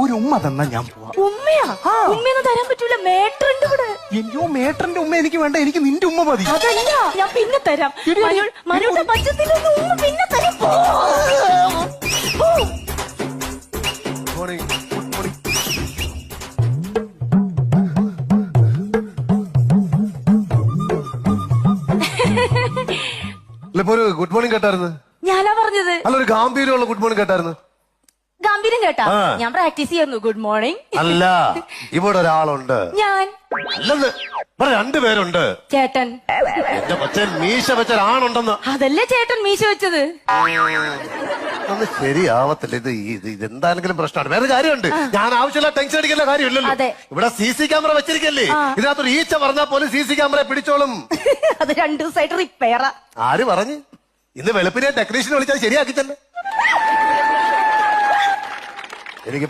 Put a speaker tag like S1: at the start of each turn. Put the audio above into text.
S1: ഒരു ഉമ്മ തന്നാ ഞാൻ പോവാ.
S2: ഉമ്മയാ? ഉമ്മയൊന്നും തരാൻ പറ്റൂല, മേട്ടറുണ്ട് ഇവിടെ.
S1: അയ്യോ മേട്ടറിന്റെ ഉമ്മ എനിക്ക് വേണ്ട, എനിക്ക് നിന്റെ ഉമ്മ മതി.
S2: അതല്ല, ഞാൻ പിന്നെ തരാം. മനുടെ പച്ചത്തിലൊന്നും ഉമ്മ പിന്നെ തരാം. പോ.
S3: ഒരു ഗുഡ് മോർണിംഗ് കേട്ടായിരുന്നു.
S2: ഞാനാ പറഞ്ഞത്.
S3: അല്ല, ഒരു ഗാംഭീര്യമുള്ള ഗുഡ് മോർണിംഗ് കേട്ടായിരുന്നു.
S2: ഗംഭീരം കേട്ടാ? ഞാൻ പ്രാക്ടീസ് ചെയ്യുന്നു. Good morning.
S3: അല്ല, ഇവിടെ ഒരാളുണ്ട്.
S2: ഞാൻ
S3: അല്ലെന്ന് ഇവിടെ രണ്ടുപേരുണ്ട്.
S2: ചേട്ടൻ.
S3: എന്റെ കൊച്ചൻ മീശ വെച്ച ഒരാണുണ്ടെന്ന്.
S2: അതല്ലേ ചേട്ടൻ മീശ വെച്ചത്.
S3: ഒന്ന് ശരിയാവത്തില്ല. ഇതെന്താണെങ്കിലും പ്രശ്നമാണ്. വേറെ കാര്യമുണ്ട്. ഞാൻ ആവശ്യമില്ല ടെൻഷൻ അടിക്കുന്ന കാര്യമില്ലല്ലോ. ഇവിടെ CC ക്യാമറ വെച്ചിരിക്കല്ലേ, ഇതിനകത്തൊരു ഈച്ച പറഞ്ഞാൽ പോലും CC ക്യാമറ പിടിച്ചോളും.
S2: അത് 2 ദിവസമായിട്ട് റിപ്പയറാ.
S3: ആര് പറഞ്ഞു? ഇന്ന് വെളുപ്പിനെ ടെക്നീഷ്യനെ വിളിച്ചാൽ ശരിയാക്കി തന്നെ. എനിക്കിപ്പോ